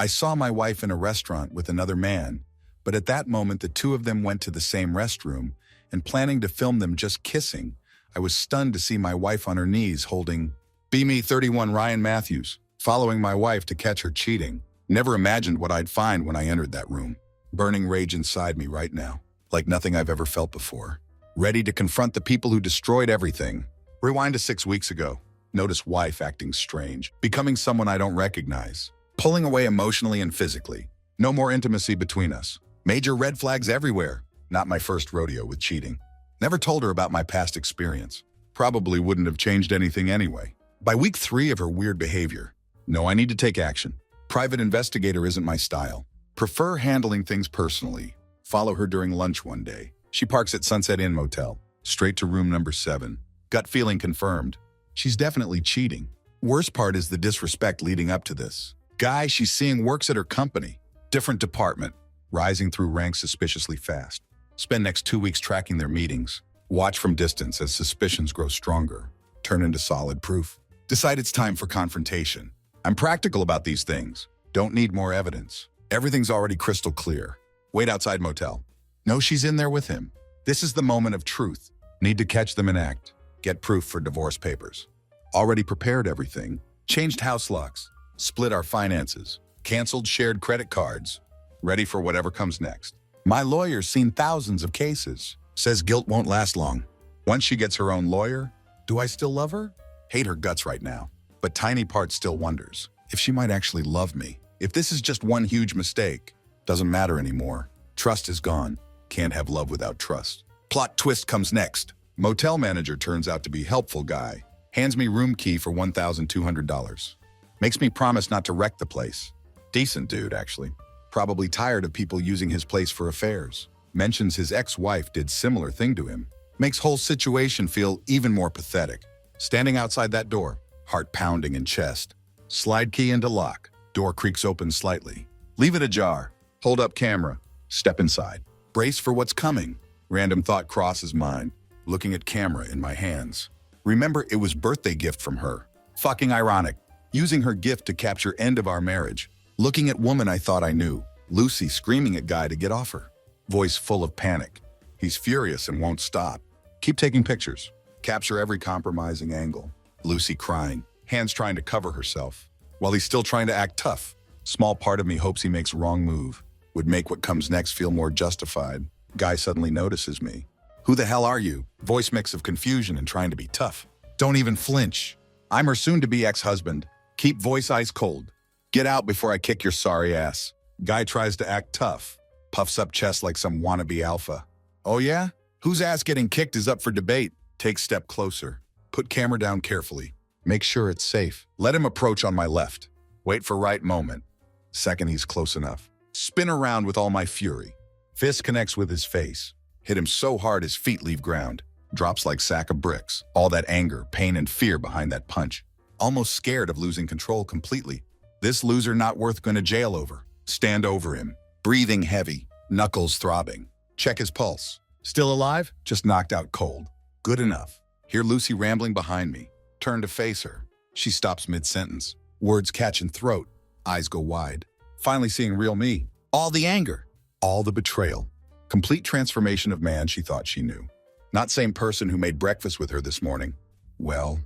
I saw my wife in a restaurant with another man, but at that moment the two of them went to the same restroom, and planning to film them just kissing, I was stunned to see my wife on her knees holding Be Me 31 Ryan Matthews, following my wife to catch her cheating. Never imagined what I'd find when I entered that room. Burning rage inside me right now, like nothing I've ever felt before. Ready to confront the people who destroyed everything. Rewind to 6 weeks ago. Notice wife acting strange, becoming someone I don't recognize. Pulling away emotionally and physically. No more intimacy between us. Major red flags everywhere. Not my first rodeo with cheating. Never told her about my past experience. Probably wouldn't have changed anything anyway. By week 3 of her weird behavior. No, I need to take action. Private investigator isn't my style. Prefer handling things personally. Follow her during lunch one day. She parks at Sunset Inn Motel. Straight to room number 7. Gut feeling confirmed. She's definitely cheating. Worst part is the disrespect leading up to this. Guy she's seeing works at her company. Different department. Rising through ranks suspiciously fast. Spend next 2 weeks tracking their meetings. Watch from distance as suspicions grow stronger. Turn into solid proof. Decide it's time for confrontation. I'm practical about these things. Don't need more evidence. Everything's already crystal clear. Wait outside motel. No, she's in there with him. This is the moment of truth. Need to catch them in act. Get proof for divorce papers. Already prepared everything. Changed house locks. Split our finances. Canceled shared credit cards. Ready for whatever comes next. My lawyer's seen thousands of cases. Says guilt won't last long. Once she gets her own lawyer, do I still love her? Hate her guts right now. But tiny part still wonders if she might actually love me. If this is just one huge mistake, doesn't matter anymore. Trust is gone. Can't have love without trust. Plot twist comes next. Motel manager turns out to be helpful guy. Hands me room key for $1,200. Makes me promise not to wreck the place. Decent dude, actually. Probably tired of people using his place for affairs. Mentions his ex-wife did similar thing to him. Makes whole situation feel even more pathetic. Standing outside that door, heart pounding in chest. Slide key into lock. Door creaks open slightly. Leave it ajar. Hold up camera. Step inside. Brace for what's coming. Random thought crosses mind. Looking at camera in my hands. Remember, it was birthday gift from her. Fucking ironic. Using her gift to capture end of our marriage. Looking at woman I thought I knew. Lucy screaming at guy to get off her. Voice full of panic. He's furious and won't stop. Keep taking pictures. Capture every compromising angle. Lucy crying. Hands trying to cover herself. While he's still trying to act tough. Small part of me hopes he makes wrong move. Would make what comes next feel more justified. Guy suddenly notices me. Who the hell are you? Voice mix of confusion and trying to be tough. Don't even flinch. I'm her soon-to-be ex-husband. Keep voice ice cold. Get out before I kick your sorry ass. Guy tries to act tough. Puffs up chest like some wannabe alpha. Oh yeah? Whose ass getting kicked is up for debate? Take step closer. Put camera down carefully. Make sure it's safe. Let him approach on my left. Wait for right moment. Second he's close enough. Spin around with all my fury. Fist connects with his face. Hit him so hard his feet leave ground. Drops like sack of bricks. All that anger, pain, and fear behind that punch. Almost scared of losing control completely. This loser not worth going to jail over. Stand over him. Breathing heavy. Knuckles throbbing. Check his pulse. Still alive? Just knocked out cold. Good enough. Hear Lucy rambling behind me. Turn to face her. She stops mid-sentence. Words catch in throat. Eyes go wide. Finally seeing real me. All the anger. All the betrayal. Complete transformation of man she thought she knew. Not same person who made breakfast with her this morning. Well,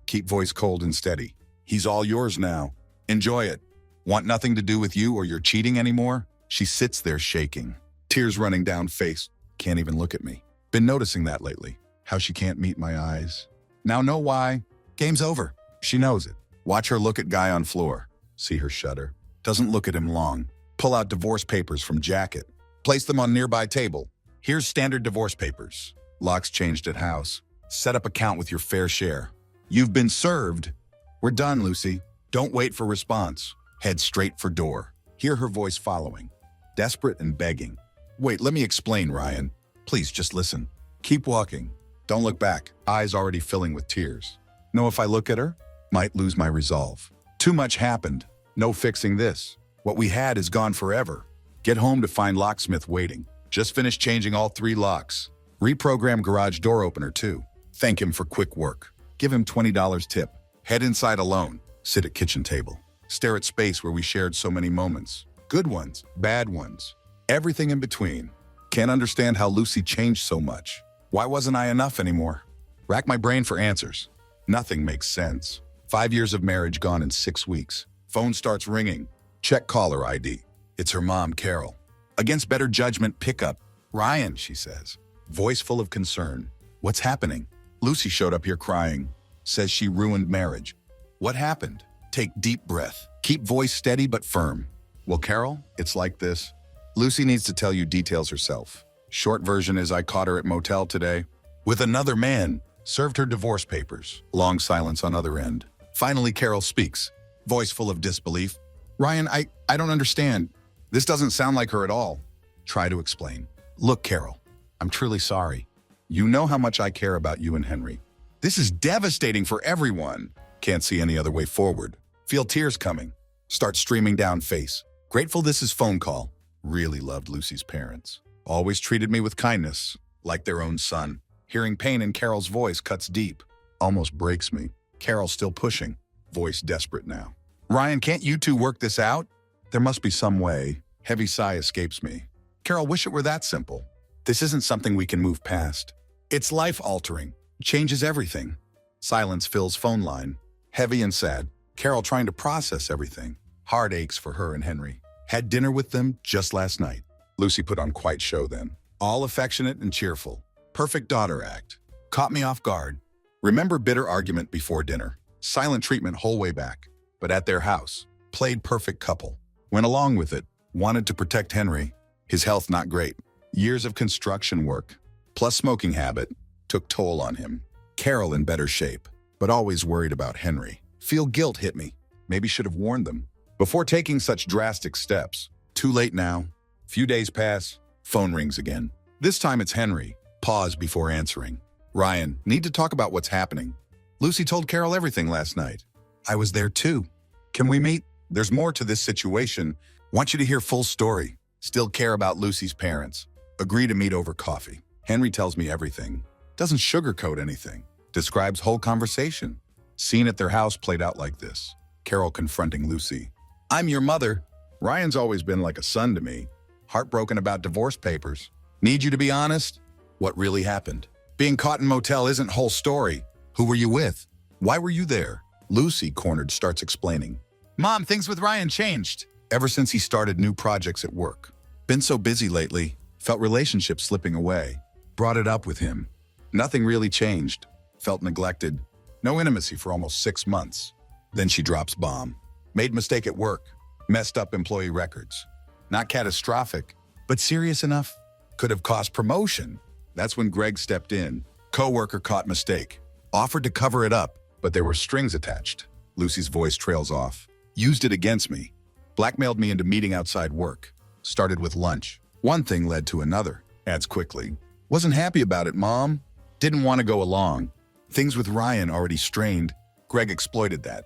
keep voice cold and steady. He's all yours now. Enjoy it. Want nothing to do with you or your cheating anymore? She sits there shaking. Tears running down face. Can't even look at me. Been noticing that lately. How she can't meet my eyes. Now know why. Game's over. She knows it. Watch her look at guy on floor. See her shudder. Doesn't look at him long. Pull out divorce papers from jacket. Place them on nearby table. Here's standard divorce papers. Locks changed at house. Set up account with your fair share. You've been served. We're done, Lucy. Don't wait for response. Head straight for door. Hear her voice following. Desperate and begging. Wait, let me explain, Ryan. Please just listen. Keep walking. Don't look back. Eyes already filling with tears. Know if I look at her? Might lose my resolve. Too much happened. No fixing this. What we had is gone forever. Get home to find locksmith waiting. Just finished changing all 3 locks. Reprogram garage door opener too. Thank him for quick work. Give him $20 tip. Head inside alone. Sit at kitchen table. stare at space where we shared so many moments. Good ones, bad ones, everything in between. Can't understand how Lucy changed so much. Why wasn't I enough anymore? Rack my brain for answers. Nothing makes sense. 5 years of marriage gone in 6 weeks. Phone starts ringing. Check caller ID. It's her mom, Carol. Against better judgment, pick up. Ryan, she says. Voice full of concern. What's happening? Lucy showed up here crying. Says she ruined marriage. What happened? Take deep breath. Keep voice steady but firm. Well, Carol, it's like this. Lucy needs to tell you details herself. Short version is I caught her at motel today. With another man. Served her divorce papers. Long silence on other end. Finally, Carol speaks. Voice full of disbelief. Ryan, I don't understand. This doesn't sound like her at all. Try to explain. Look, Carol, I'm truly sorry. You know how much I care about you and Henry. This is devastating for everyone. Can't see any other way forward. Feel tears coming. Start streaming down face. Grateful this is phone call. Really loved Lucy's parents. Always treated me with kindness, like their own son. Hearing pain in Carol's voice cuts deep. Almost breaks me. Carol still pushing. Voice desperate now. Ryan, can't you two work this out? There must be some way. Heavy sigh escapes me. Carol, wish it were that simple. This isn't something we can move past. It's life-altering. Changes everything. Silence fills phone line. Heavy and sad. Carol trying to process everything. Heart aches for her and Henry. Had dinner with them just last night. Lucy put on quite show then. All affectionate and cheerful. Perfect daughter act. Caught me off guard. Remember bitter argument before dinner. Silent treatment whole way back. But at their house. Played perfect couple. Went along with it. Wanted to protect Henry. His health not great. Years of construction work. Plus smoking habit. Took toll on him. Carol in better shape. But always worried about Henry. Feel guilt hit me. Maybe should have warned them. Before taking such drastic steps. Too late now. Few days pass. Phone rings again. This time it's Henry. Pause before answering. Ryan, need to talk about what's happening. Lucy told Carol everything last night. I was there too. Can we meet? There's more to this situation. Want you to hear full story. Still care about Lucy's parents. Agree to meet over coffee. Henry tells me everything. Doesn't sugarcoat anything. Describes whole conversation. Scene at their house played out like this. Carol confronting Lucy. I'm your mother. Ryan's always been like a son to me. Heartbroken about divorce papers. Need you to be honest? What really happened? Being caught in motel isn't whole story. Who were you with? Why were you there? Lucy, cornered, starts explaining. Mom, things with Ryan changed. Ever since he started new projects at work. Been so busy lately. Felt relationships slipping away. Brought it up with him. Nothing really changed. Felt neglected. No intimacy for almost 6 months. Then she drops bomb. Made mistake at work. Messed up employee records. Not catastrophic, but serious enough. Could have cost promotion. That's when Greg stepped in. Coworker caught mistake. Offered to cover it up, but there were strings attached. Lucy's voice trails off. Used it against me. Blackmailed me into meeting outside work. Started with lunch. One thing led to another. Adds quickly. Wasn't happy about it, Mom. Didn't want to go along. Things with Ryan already strained. Greg exploited that.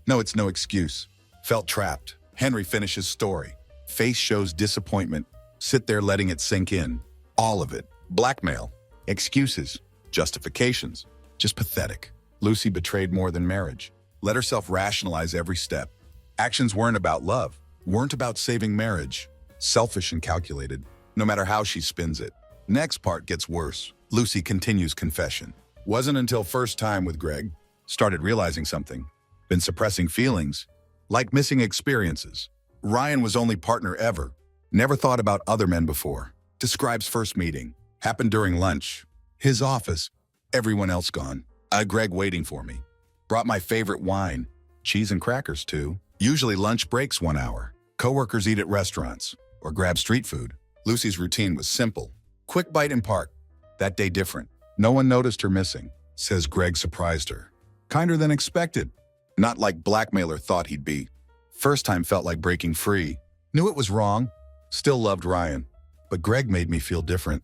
No, it's no excuse. Felt trapped. Henry finishes story. Face shows disappointment. Sit there letting it sink in. All of it. Blackmail. Excuses. Justifications. Just pathetic. Lucy betrayed more than marriage. Let herself rationalize every step. Actions weren't about love. Weren't about saving marriage. Selfish and calculated. No matter how she spins it. Next part gets worse. Lucy continues confession. Wasn't until first time with Greg. Started realizing something. Been suppressing feelings. Like missing experiences. Ryan was only partner ever. Never thought about other men before. Describes first meeting. Happened during lunch. His office. Everyone else gone. Greg waiting for me. Brought my favorite wine. Cheese and crackers too. Usually lunch breaks 1 hour. Coworkers eat at restaurants. Or grab street food. Lucy's routine was simple. Quick bite in park. That day different. No one noticed her missing. Says Greg surprised her. Kinder than expected. Not like blackmailer thought he'd be. First time felt like breaking free. Knew it was wrong. Still loved Ryan. But Greg made me feel different.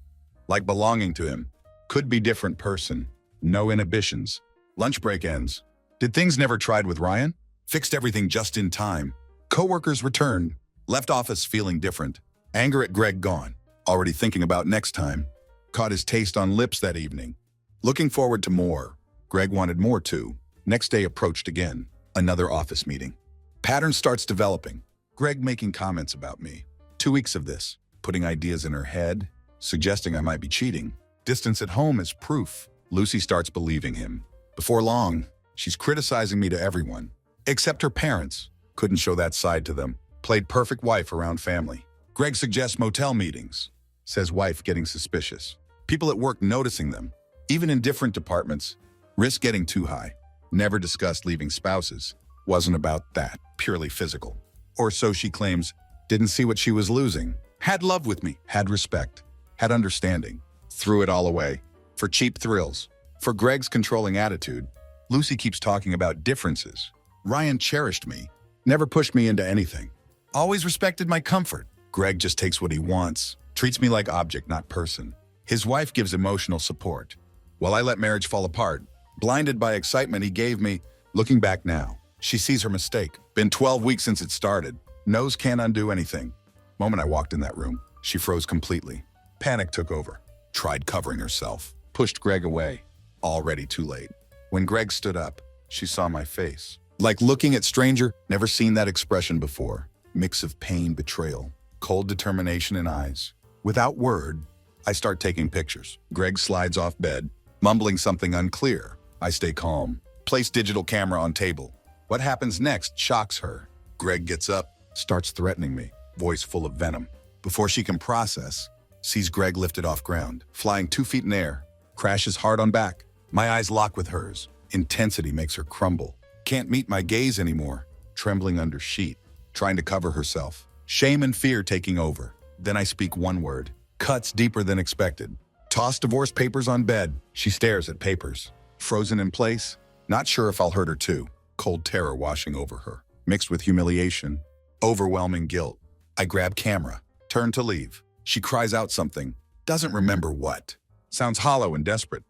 Like belonging to him. Could be different person. No inhibitions. Lunch break ends. Did things never tried with Ryan? Fixed everything just in time. Coworkers returned. Left office feeling different. Anger at Greg gone. Already thinking about next time. Caught his taste on lips that evening. Looking forward to more. Greg wanted more too. Next day approached again. Another office meeting. Pattern starts developing. Greg making comments about me. 2 weeks of this, putting ideas in her head, suggesting I might be cheating. Distance at home is proof. Lucy starts believing him. Before long, she's criticizing me to everyone, except her parents. Couldn't show that side to them. Played perfect wife around family. Greg suggests motel meetings. Says wife getting suspicious. People at work noticing them. Even in different departments. Risk getting too high. Never discussed leaving spouses. Wasn't about that. Purely physical. Or so she claims. Didn't see what she was losing. Had love with me. Had respect. Had understanding. Threw it all away. For cheap thrills. For Greg's controlling attitude. Lucy keeps talking about differences. Ryan cherished me. Never pushed me into anything. Always respected my comfort. Greg just takes what he wants. Treats me like object, not person. His wife gives emotional support. While I let marriage fall apart, blinded by excitement he gave me, looking back now, she sees her mistake. Been 12 weeks since it started. Knows can't undo anything. Moment I walked in that room, she froze completely. Panic took over. Tried covering herself. Pushed Greg away. Already too late. When Greg stood up, she saw my face. Like looking at stranger, never seen that expression before. Mix of pain, betrayal, cold determination in eyes. Without word, I start taking pictures. Greg slides off bed, mumbling something unclear. I stay calm. Place digital camera on table. What happens next shocks her. Greg gets up, starts threatening me, voice full of venom. Before she can process, sees Greg lifted off ground, flying 2 feet in air, crashes hard on back. My eyes lock with hers. Intensity makes her crumble. Can't meet my gaze anymore. Trembling under sheet, trying to cover herself. Shame and fear taking over. Then I speak one word. Cuts deeper than expected. Toss divorce papers on bed. She stares at papers. Frozen in place. Not sure if I'll hurt her too. Cold terror washing over her. Mixed with humiliation. Overwhelming guilt. I grab camera. Turn to leave. She cries out something. Doesn't remember what. Sounds hollow and desperate.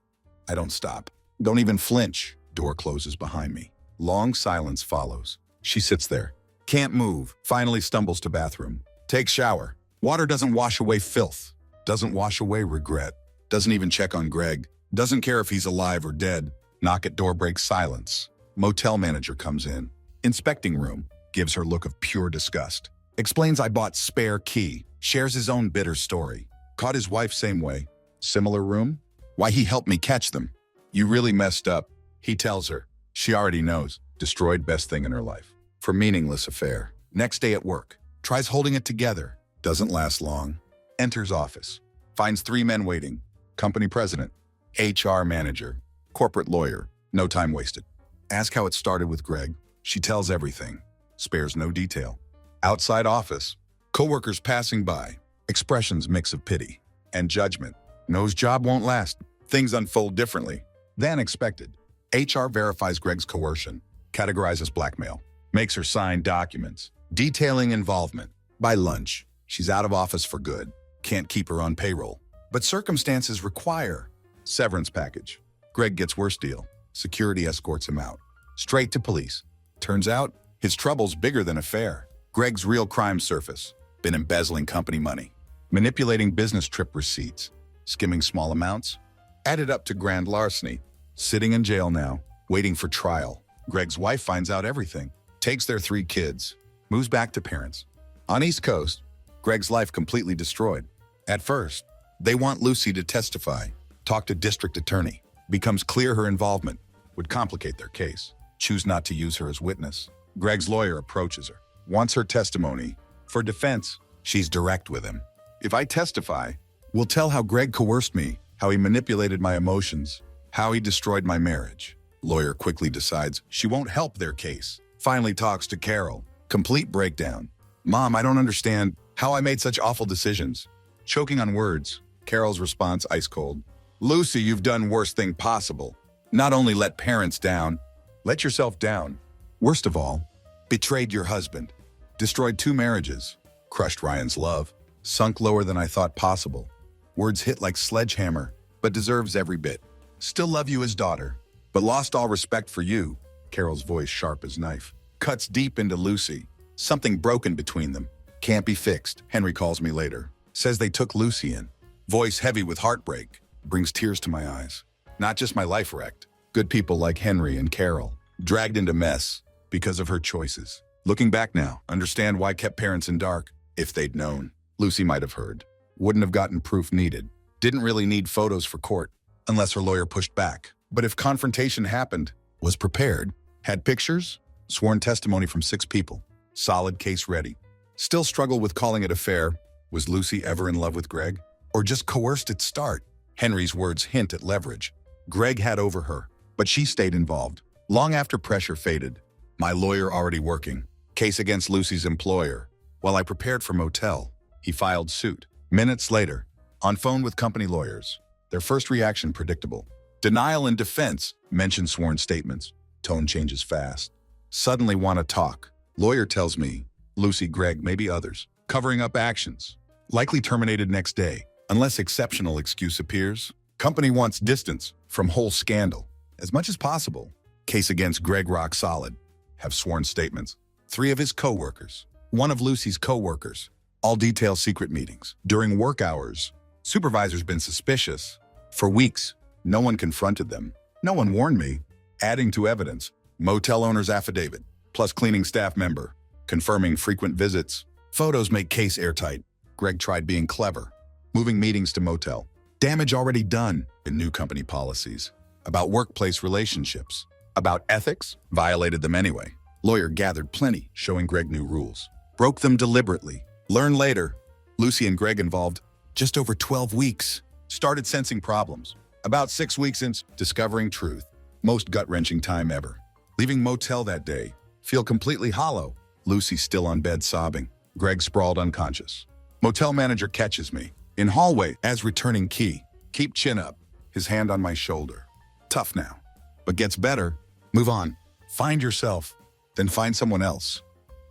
I don't stop. Don't even flinch. Door closes behind me. Long silence follows. She sits there. Can't move. Finally stumbles to bathroom. Takes shower. Water doesn't wash away filth. Doesn't wash away regret. Doesn't even check on Greg. Doesn't care if he's alive or dead. Knock at door breaks silence. Motel manager comes in. Inspecting room. Gives her look of pure disgust. Explains I bought spare key. Shares his own bitter story. Caught his wife same way. Similar room? Why he helped me catch them. You really messed up. He tells her. She already knows. Destroyed best thing in her life. For meaningless affair. Next day at work. Tries holding it together. Doesn't last long. Enters office. Finds 3 men waiting. Company president. HR manager. Corporate lawyer. No time wasted. Ask how it started with Greg. She tells everything. Spares no detail. Outside office. Coworkers passing by. Expressions mix of pity and judgment. Knows job won't last. Things unfold differently than expected. HR verifies Greg's coercion. Categorizes blackmail. Makes her sign documents. Detailing involvement. By lunch, she's out of office for good. Can't keep her on payroll. But circumstances require severance package. Greg gets worse deal. Security escorts him out. Straight to police. Turns out, his trouble's bigger than affair. Greg's real crimes surface. Been embezzling company money. Manipulating business trip receipts. Skimming small amounts. Added up to grand larceny. Sitting in jail now. Waiting for trial. Greg's wife finds out everything. Takes their 3 kids. Moves back to parents. On East Coast, Greg's life completely destroyed. At first, they want Lucy to testify. Talk to district attorney. Becomes clear her involvement would complicate their case. Choose not to use her as witness. Greg's lawyer approaches her. Wants her testimony. For defense, she's direct with him. If I testify, we'll tell how Greg coerced me, how he manipulated my emotions, how he destroyed my marriage. Lawyer quickly decides she won't help their case. Finally talks to Carol. Complete breakdown. Mom, I don't understand how I made such awful decisions. Choking on words. Carol's response ice cold. Lucy, you've done worst thing possible. Not only let parents down, let yourself down. Worst of all, betrayed your husband. Destroyed 2 marriages. Crushed Ryan's love. Sunk lower than I thought possible. Words hit like sledgehammer, but deserves every bit. Still love you as daughter, but lost all respect for you. Carol's voice sharp as knife. Cuts deep into Lucy. Something broken between them. Can't be fixed, Henry calls me later. Says they took Lucy in. Voice heavy with heartbreak. Brings tears to my eyes. Not just my life wrecked. Good people like Henry and Carol. Dragged into mess because of her choices. Looking back now, understand why kept parents in dark. If they'd known, Lucy might have heard. Wouldn't have gotten proof needed. Didn't really need photos for court, unless her lawyer pushed back. But if confrontation happened, was prepared, had pictures, sworn testimony from 6 people, solid case ready. Still struggle with calling it a fair. Was Lucy ever in love with Greg? Or just coerced at start? Henry's words hint at leverage. Greg had over her, but she stayed involved. Long after pressure faded, my lawyer already working. Case against Lucy's employer. While I prepared for motel, he filed suit. Minutes later, on phone with company lawyers. Their first reaction predictable. Denial and defense, mention sworn statements. Tone changes fast. Suddenly want to talk. Lawyer tells me, Lucy, Greg, maybe others. Covering up actions. Likely terminated next day. Unless exceptional excuse appears, company wants distance from whole scandal. As much as possible. Case against Greg rock solid. Have sworn statements. 3 of his co-workers. 1 of Lucy's co-workers. All detail secret meetings. During work hours, supervisor's been suspicious. For weeks, no one confronted them. No one warned me. Adding to evidence, motel owner's affidavit, plus cleaning staff member, confirming frequent visits. Photos make case airtight. Greg tried being clever. Moving meetings to motel. Damage already done in new company policies. About workplace relationships. About ethics, violated them anyway. Lawyer gathered plenty, showing Greg new rules. Broke them deliberately. Learn later, Lucy and Greg involved just over 12 weeks. Started sensing problems. About 6 weeks in, discovering truth. Most gut-wrenching time ever. Leaving motel that day. Feel completely hollow. Lucy still on bed sobbing. Greg sprawled unconscious. Motel manager catches me. In hallway, as returning key. Keep chin up. His hand on my shoulder. Tough now. But gets better. Move on. Find yourself. Then find someone else.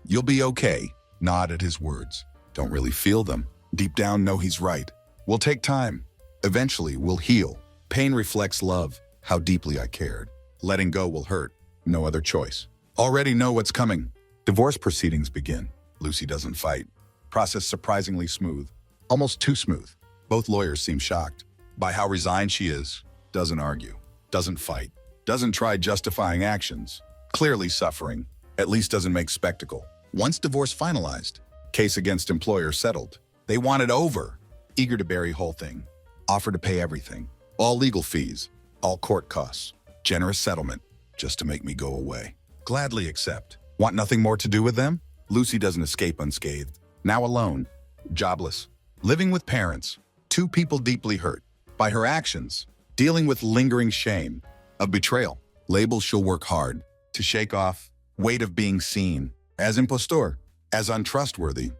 You'll be okay. Nod at his words. Don't really feel them. Deep down know he's right. We'll take time. Eventually, we'll heal. Pain reflects love. How deeply I cared. Letting go will hurt. No other choice. Already know what's coming. Divorce proceedings begin. Lucy doesn't fight. Process surprisingly smooth. Almost too smooth. Both lawyers seem shocked by how resigned she is. Doesn't argue. Doesn't fight. Doesn't try justifying actions. Clearly suffering. At least doesn't make spectacle. Once divorce finalized, case against employer settled. They want it over. Eager to bury whole thing. Offer to pay everything. All legal fees. All court costs. Generous settlement. Just to make me go away. Gladly accept. Want nothing more to do with them? Lucy doesn't escape unscathed. Now alone. Jobless. Living with parents. 2 people deeply hurt. By her actions. Dealing with lingering shame. Of betrayal. Labels she'll work hard. To shake off. Weight of being seen. As impostor. As untrustworthy.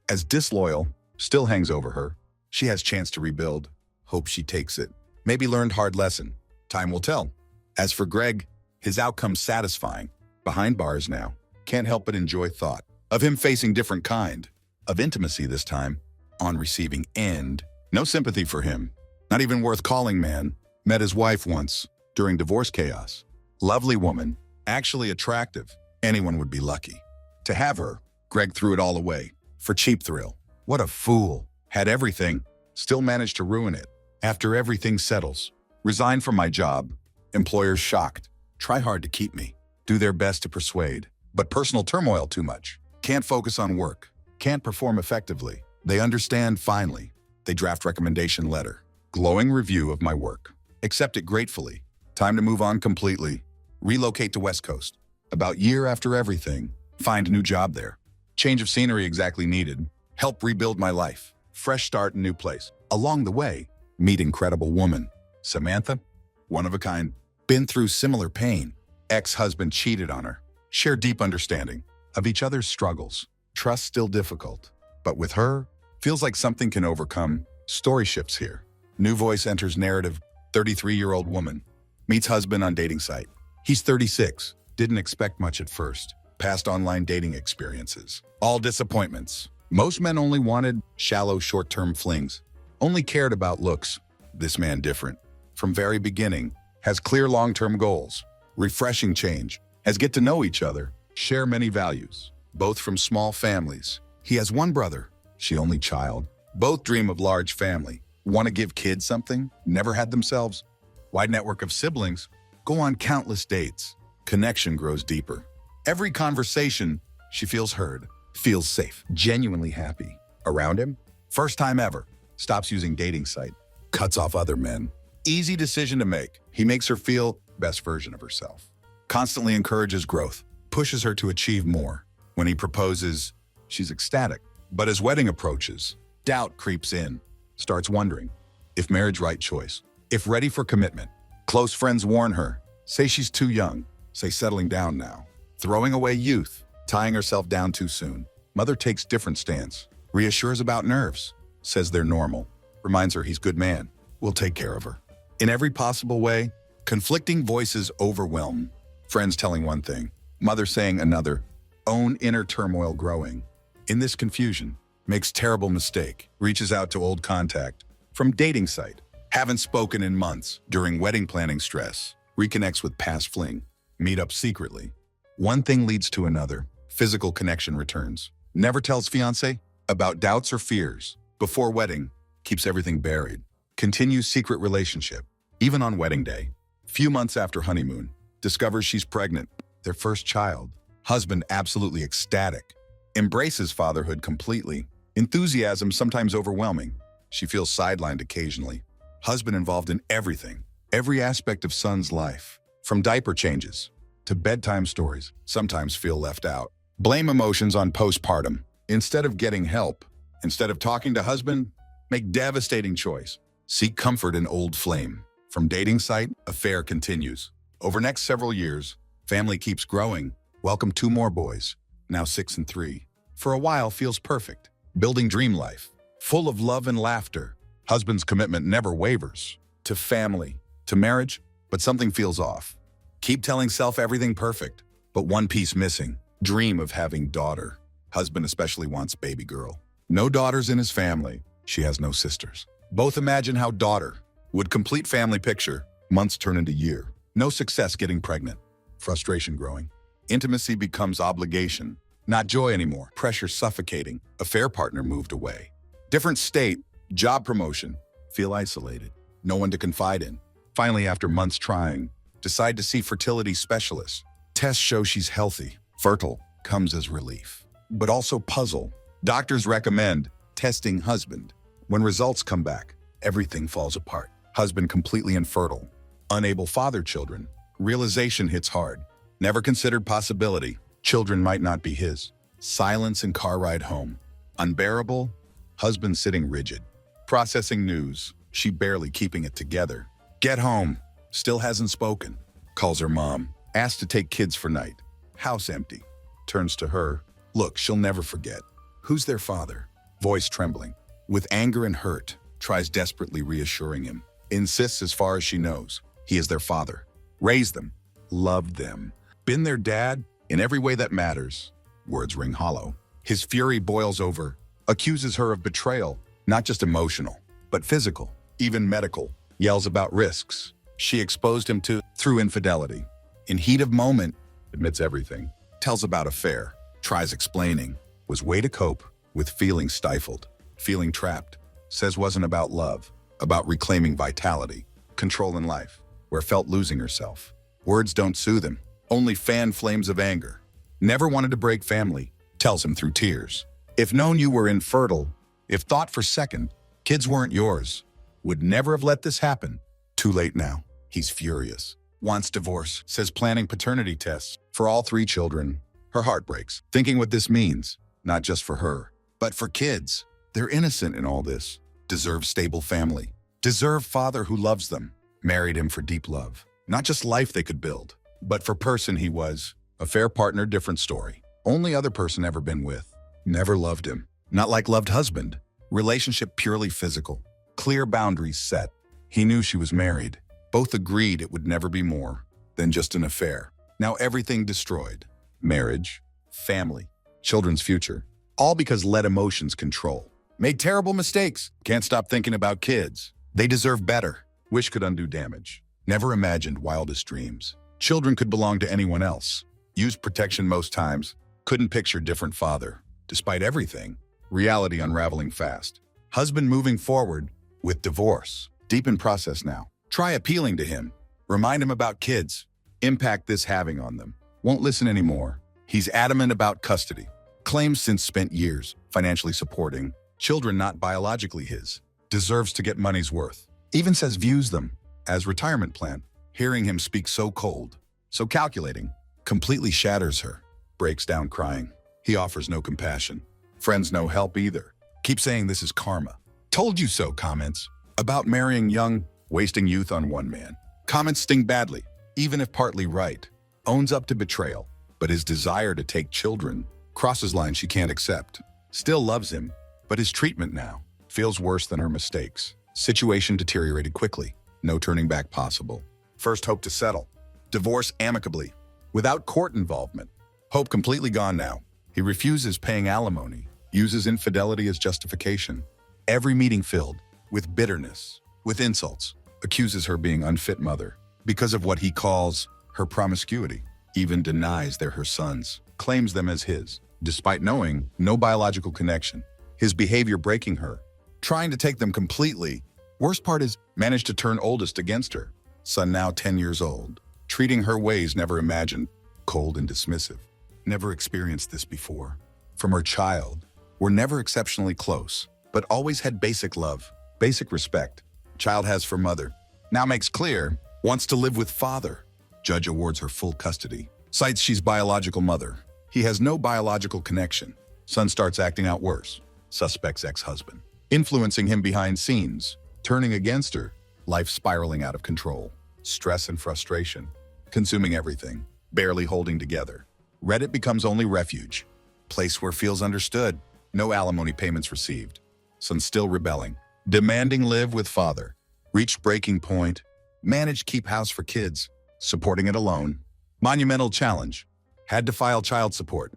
As disloyal. Still hangs over her. She has chance to rebuild. Hope she takes it. Maybe learned hard lesson. Time will tell. As for Greg, his outcome's satisfying. Behind bars now. Can't help but enjoy thought. Of him facing different kind. Of intimacy this time. On receiving end. No sympathy for him. Not even worth calling man. Met his wife once. During divorce chaos. Lovely woman. Actually attractive. Anyone would be lucky. To have her, Greg threw it all away. For cheap thrill. What a fool. Had everything. Still managed to ruin it. After everything settles. Resign from my job. Employers shocked. Try hard to keep me. Do their best to persuade. But personal turmoil too much. Can't focus on work. Can't perform effectively. They understand finally. They draft recommendation letter. Glowing review of my work. Accept it gratefully. Time to move on completely. Relocate to West Coast. About year after everything. Find a new job there. Change of scenery exactly needed. Help rebuild my life. Fresh start in new place. Along the way, meet incredible woman. Samantha, one of a kind. Been through similar pain. Ex-husband cheated on her. Share deep understanding of each other's struggles. Trust still difficult. But with her, feels like something can overcome. Story shifts here. New voice enters narrative. 33-year-old woman. Meets husband on dating site. He's 36. Didn't expect much at first. Past online dating experiences. All disappointments. Most men only wanted shallow short-term flings. Only cared about looks. This man different. From very beginning. Has clear long-term goals. Refreshing change. Has get to know each other. Share many values. Both from small families. He has one brother. She only child. Both dream of large family. Want to give kids something? Never had themselves. Wide network of siblings. Go on countless dates. Connection grows deeper. Every conversation She feels heard, feels safe, genuinely happy. Around him, first time ever, stops using dating site, cuts off other men. Easy decision to make. He makes her feel best version of herself. Constantly encourages growth, pushes her to achieve more. When he proposes, she's ecstatic. But as wedding approaches, doubt creeps in, starts wondering if marriage right choice, if ready for commitment. Close friends warn her, say she's too young, say settling down now, throwing away youth, tying herself down too soon. Mother takes different stance, reassures about nerves, says they're normal, reminds her he's good man, will take care of her. In every possible way, conflicting voices overwhelm. Friends telling one thing, mother saying another, own inner turmoil growing. In this confusion, makes terrible mistake, reaches out to old contact, from dating site, haven't spoken in months, during wedding planning stress, reconnects with past fling, meet up secretly. One thing leads to another, physical connection returns. Never tells fiancé about doubts or fears. Before wedding, keeps everything buried. Continues secret relationship, even on wedding day. Few months after honeymoon, discovers she's pregnant, their first child. Husband absolutely ecstatic. Embraces fatherhood completely. Enthusiasm sometimes overwhelming. She feels sidelined occasionally. Husband involved in everything, every aspect of son's life. From diaper changes to bedtime stories, sometimes feel left out. Blame emotions on postpartum. Instead of getting help, instead of talking to husband, make devastating choice. Seek comfort in old flame. From dating site, affair continues. Over next several years, family keeps growing. Welcome 2 more boys, now 6 and 3. For a while feels perfect. Building dream life, full of love and laughter. Husband's commitment never wavers. To family, to marriage, but something feels off. Keep telling self everything perfect, but one piece missing. Dream of having daughter. Husband especially wants baby girl. No daughters in his family. She has no sisters. Both imagine how daughter would complete family picture. Months turn into year. No success getting pregnant. Frustration growing. Intimacy becomes obligation. Not joy anymore. Pressure suffocating. Affair partner moved away. Different state. Job promotion. Feel isolated. No one to confide in. Finally, after months trying, decide to see fertility specialists. Tests show she's healthy. Fertile. Comes as relief. But also puzzle. Doctors recommend testing husband. When results come back, everything falls apart. Husband completely infertile. Unable father children. Realization hits hard. Never considered possibility. Children might not be his. Silence and car ride home. Unbearable. Husband sitting rigid. Processing news. She barely keeping it together. Get home. Still hasn't spoken. Calls her mom. Asked to take kids for night. House empty. Turns to her. Look, she'll never forget. Who's their father? Voice trembling. With anger and hurt, tries desperately reassuring him. Insists as far as she knows. He is their father. Raised them. Loved them. Been their dad in every way that matters. Words ring hollow. His fury boils over. Accuses her of betrayal. Not just emotional, but physical, even medical. Yells about risks she exposed him to through infidelity. In heat of moment, admits everything. Tells about affair. Tries explaining. Was way to cope with feeling stifled. Feeling trapped. Says wasn't about love. About reclaiming vitality. Control in life. Where felt losing herself. Words don't soothe him. Only fan flames of anger. Never wanted to break family. Tells him through tears. If known you were infertile, if thought for second, kids weren't yours. Would never have let this happen. Too late now. He's furious. Wants divorce. Says planning paternity tests for all 3 children. Her heart breaks. Thinking what this means. Not just for her, but for kids. They're innocent in all this. Deserve stable family. Deserve father who loves them. Married him for deep love. Not just life they could build, but for person he was. Affair partner, different story. Only other person ever been with. Never loved him. Not like loved husband. Relationship purely physical. Clear boundaries set. He knew she was married. Both agreed it would never be more than just an affair. Now everything destroyed. Marriage, family, children's future. All because let emotions control. Made terrible mistakes. Can't stop thinking about kids. They deserve better. Wish could undo damage. Never imagined wildest dreams. Children could belong to anyone else. Used protection most times. Couldn't picture different father. Despite everything, reality unraveling fast. Husband moving forward with divorce. Deep in process now. Try appealing to him. Remind him about kids. Impact this having on them. Won't listen anymore. He's adamant about custody. Claims since spent years financially supporting children not biologically his. Deserves to get money's worth. Even says views them as retirement plan. Hearing him speak so cold, so calculating, completely shatters her. Breaks down crying. He offers no compassion. Friends no help either. Keep saying this is karma. Told you so comments. About marrying young, wasting youth on one man. Comments sting badly, even if partly right. Owns up to betrayal, but his desire to take children crosses lines she can't accept. Still loves him, but his treatment now feels worse than her mistakes. Situation deteriorated quickly. No turning back possible. First hope to settle. Divorce amicably, without court involvement. Hope completely gone now. He refuses paying alimony, uses infidelity as justification. Every meeting filled with bitterness, with insults, accuses her being unfit mother because of what he calls her promiscuity. Even denies they're her sons, claims them as his, despite knowing no biological connection. His behavior breaking her, trying to take them completely. Worst part is managed to turn oldest against her. Son now 10 years old, treating her ways never imagined, cold and dismissive. Never experienced this before. From her child, were never exceptionally close, but always had basic love, basic respect. Child has for mother. Now makes clear, wants to live with father. Judge awards her full custody. Cites she's biological mother. He has no biological connection. Son starts acting out worse. Suspect's ex-husband. Influencing him behind scenes. Turning against her. Life spiraling out of control. Stress and frustration. Consuming everything. Barely holding together. Reddit becomes only refuge. Place where feels understood. No alimony payments received. Son still rebelling. Demanding live with father. Reached breaking point. Managed keep house for kids. Supporting it alone. Monumental challenge. Had to file child support.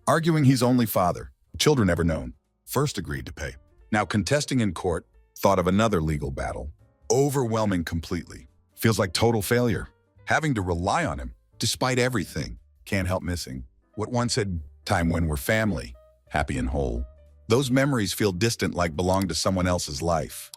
Arguing he's only father. Children ever known. First agreed to pay. Now contesting in court. Thought of another legal battle. Overwhelming completely. Feels like total failure. Having to rely on him. Despite everything. Can't help missing what once had time when we're family. Happy and whole. Those memories feel distant, like belong to someone else's life.